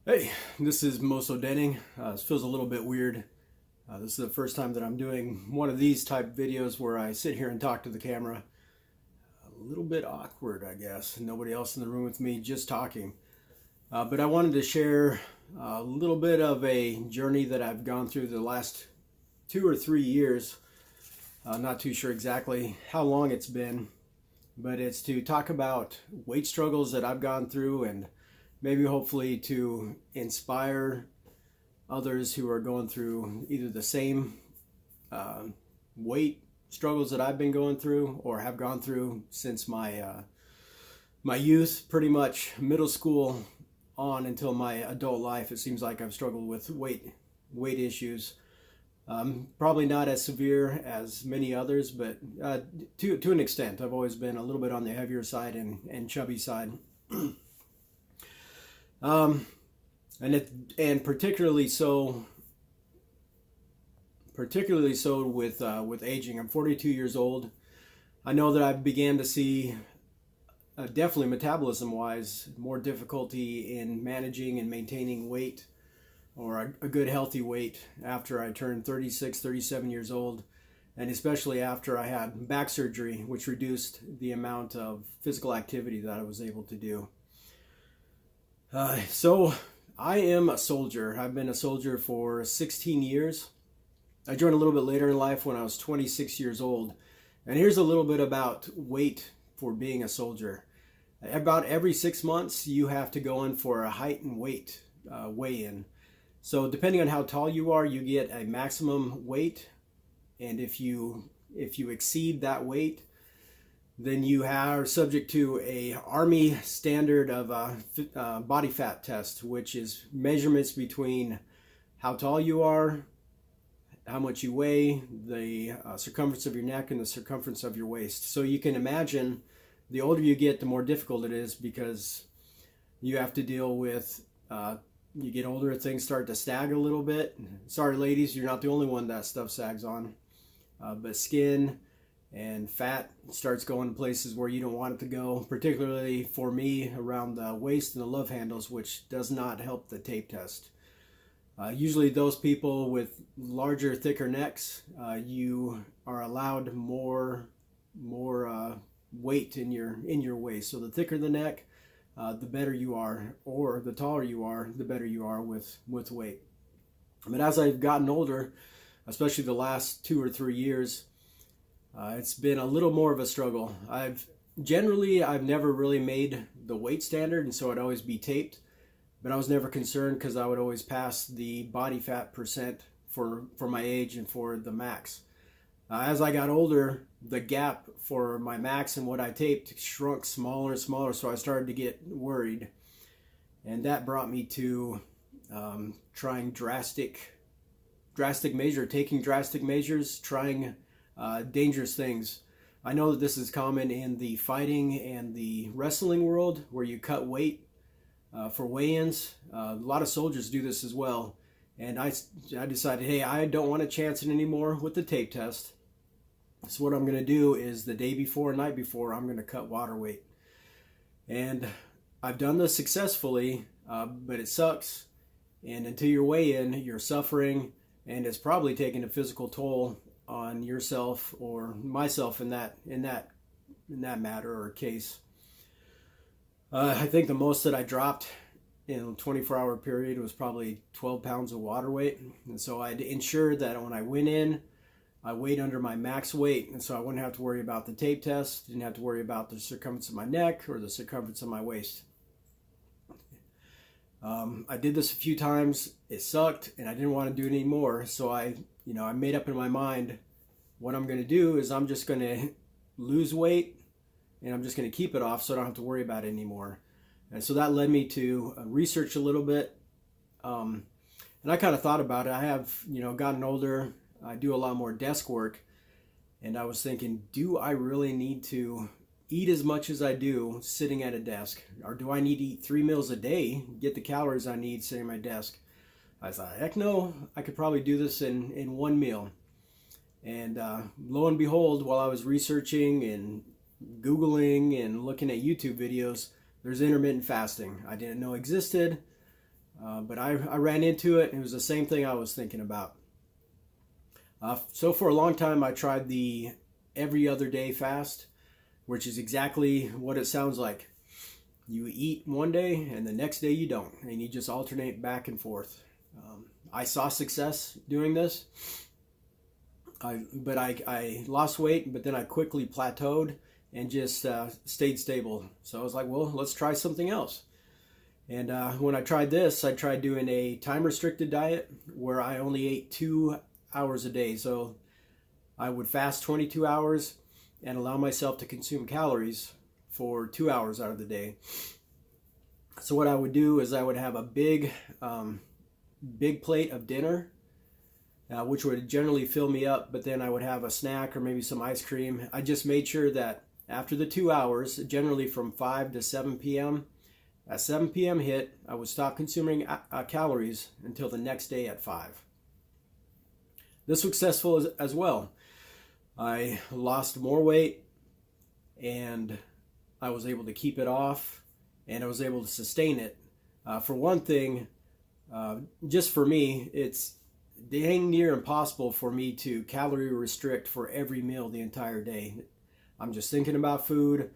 Hey, this is Moso Denning. This feels a little bit weird. This is the first time that I'm doing one of these type videos where I sit here and talk to the camera. A little bit awkward, I guess. Nobody else in the room with me, just talking. But I wanted to share a little bit of a journey that I've gone through the last 2 or 3 years. Not too sure exactly how long it's been, but it's to talk about weight struggles that I've gone through and maybe hopefully to inspire others who are going through either the same weight struggles that I've been going through or have gone through since my youth, pretty much middle school on until my adult life. It seems like I've struggled with weight issues. Probably not as severe as many others, but to an extent. I've always been a little bit on the heavier side and chubby side. And particularly so with aging. I'm 42 years old. I know that I began to see definitely metabolism wise more difficulty in managing and maintaining weight, or a good healthy weight, after I turned 36, 37 years old, and especially after I had back surgery, which reduced the amount of physical activity that I was able to do. So I am a soldier. I've been a soldier for 16 years. I joined a little bit later in life when I was 26 years old. And here's a little bit about weight for being a soldier. About every 6 months, you have to go in for a height and weight weigh-in. So depending on how tall you are, you get a maximum weight. And if you exceed that weight, then you are subject to a Army standard of a body fat test, which is measurements between how tall you are, how much you weigh, the circumference of your neck, and the circumference of your waist. So you can imagine the older you get, the more difficult it is, because you have to deal with, you get older, things start to sag a little bit. Sorry ladies, you're not the only one that stuff sags on. But skin and fat starts going places where you don't want it to go, particularly for me around the waist and the love handles, which does not help the tape test. Usually those people with larger, thicker necks, you are allowed more weight in your waist. So the thicker the neck, the better you are, or the taller you are, the better you are with weight. But as I've gotten older, especially the last 2 or 3 years, it's been a little more of a struggle. I've never really made the weight standard, and so I'd always be taped, but I was never concerned because I would always pass the body fat percent for my age and for the max. As I got older, the gap for my max and what I taped shrunk smaller and smaller, so I started to get worried, and that brought me to trying taking drastic measures, trying dangerous things. I know that this is common in the fighting and the wrestling world, where you cut weight for weigh-ins. A lot of soldiers do this as well. And I decided, hey, I don't want to chance it anymore with the tape test. So what I'm going to do is the day before, night before, I'm going to cut water weight. And I've done this successfully, but it sucks. And until you weigh in, you're suffering, and it's probably taking a physical toll on yourself or myself in that matter or case. I think the most that I dropped in a 24-hour period was probably 12 pounds of water weight, and so I'd ensured that when I went in, I weighed under my max weight, and so I wouldn't have to worry about the tape test, didn't have to worry about the circumference of my neck or the circumference of my waist. I did this a few times. It sucked, and I didn't want to do it anymore. So I made up in my mind, what I'm going to do is I'm just going to lose weight, and I'm just going to keep it off so I don't have to worry about it anymore. And so that led me to research a little bit. And I kind of thought about it. I have, gotten older. I do a lot more desk work, and I was thinking, do I really need to eat as much as I do sitting at a desk? Or do I need to eat 3 meals a day, get the calories I need sitting at my desk? I thought, heck no, I could probably do this in one meal. And lo and behold, while I was researching and Googling and looking at YouTube videos, there's intermittent fasting. I didn't know existed. But I ran into it, and it was the same thing I was thinking about. So for a long time, I tried the every other day fast, which is exactly what it sounds like. You eat one day, and the next day you don't, and you just alternate back and forth. I saw success doing this, but I lost weight, but then I quickly plateaued and just stayed stable. So I was like, well, let's try something else. And when I tried this, I tried doing a time-restricted diet where I only ate 2 hours a day. So I would fast 22 hours and allow myself to consume calories for 2 hours out of the day. So what I would do is I would have a big plate of dinner, which would generally fill me up, but then I would have a snack or maybe some ice cream. I just made sure that after the 2 hours, generally from 5 to 7 p.m., at 7 p.m. hit, I would stop consuming calories until the next day at 5. This was successful as well. I lost more weight, and I was able to keep it off, and I was able to sustain it. For one thing, just for me, it's dang near impossible for me to calorie restrict for every meal the entire day. I'm just thinking about food.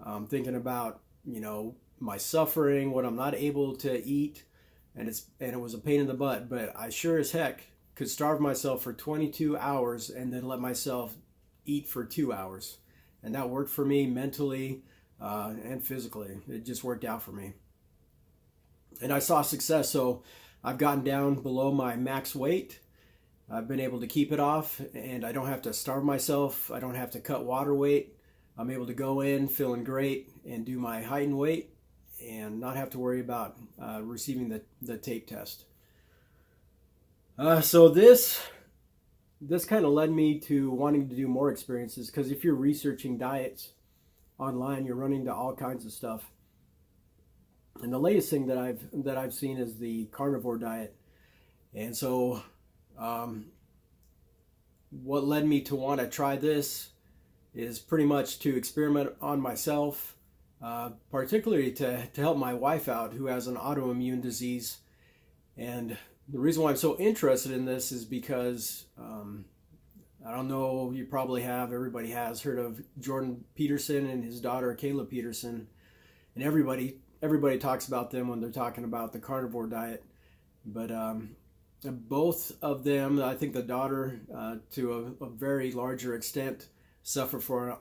I'm thinking about, my suffering, what I'm not able to eat, and it was a pain in the butt, but I sure as heck could starve myself for 22 hours and then let myself eat for 2 hours. And that worked for me mentally and physically. It just worked out for me. And I saw success, so I've gotten down below my max weight. I've been able to keep it off, and I don't have to starve myself. I don't have to cut water weight. I'm able to go in feeling great and do my height and weight and not have to worry about receiving the tape test. So this kind of led me to wanting to do more experiences, because if you're researching diets online, you're running into all kinds of stuff. And the latest thing that I've seen is the carnivore diet. And so what led me to want to try this is pretty much to experiment on myself, particularly to help my wife out, who has an autoimmune disease. And the reason why I'm so interested in this is because I don't know, you probably have, everybody has heard of Jordan Peterson and his daughter Kayla Peterson, and everybody talks about them when they're talking about the carnivore diet. But both of them, I think the daughter to a very larger extent, suffer from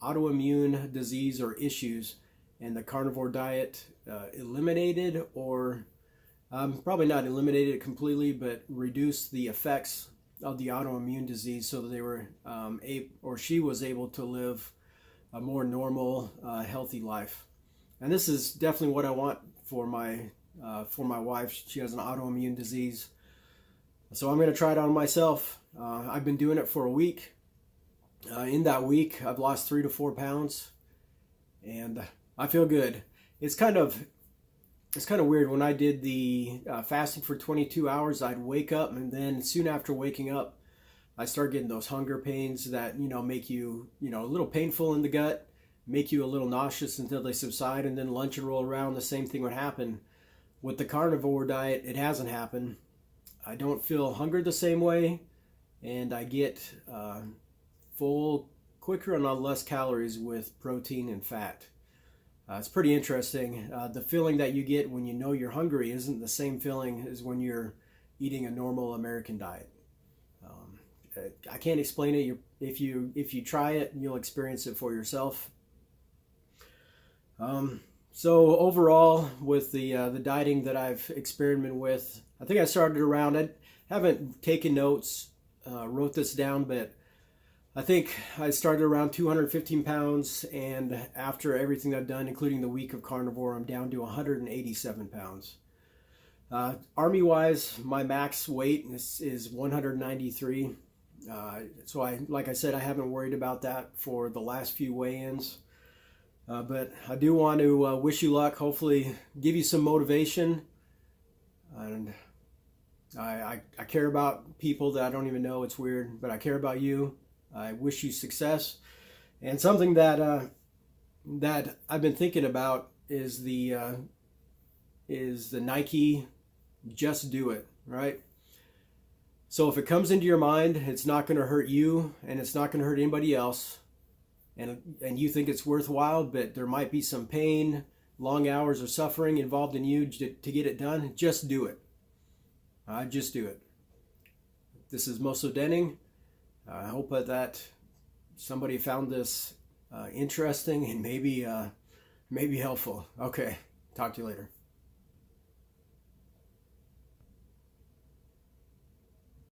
autoimmune disease or issues, and the carnivore diet eliminated, or probably not eliminated it completely, but reduced the effects of the autoimmune disease so that they were she was able to live a more normal, healthy life. And this is definitely what I want for my wife. She has an autoimmune disease, so I'm going to try it on myself. I've been doing it for a week. In that week, I've lost 3 to 4 pounds, and I feel good. It's kind of weird. When I did the fasting for 22 hours, I'd wake up, and then soon after waking up, I start getting those hunger pains that make you a little painful in the gut, make you a little nauseous until they subside, and then lunch would roll around. The same thing would happen. With the carnivore diet, it hasn't happened. I don't feel hunger the same way, and I get full quicker and on less calories with protein and fat. It's pretty interesting. The feeling that you get when you know you're hungry isn't the same feeling as when you're eating a normal American diet. I can't explain it. If you try it, you'll experience it for yourself. So overall, with the dieting that I've experimented with, I think I started around. I haven't taken notes, wrote this down, but I think I started around 215 pounds, and after everything I've done, including the week of carnivore, I'm down to 187 pounds. Army-wise, my max weight is 193. So like I said, I haven't worried about that for the last few weigh-ins. But I do want to wish you luck, hopefully give you some motivation. And I care about people that I don't even know. It's weird, but I care about you. I wish you success. And something that I've been thinking about is the Nike Just do it, right? So if it comes into your mind, it's not going to hurt you and it's not going to hurt anybody else, and you think it's worthwhile, but there might be some pain, long hours or suffering involved in you to get it done, just do it. Just do it. This is Moso Denning. I hope that somebody found this interesting and maybe helpful. Okay, talk to you later.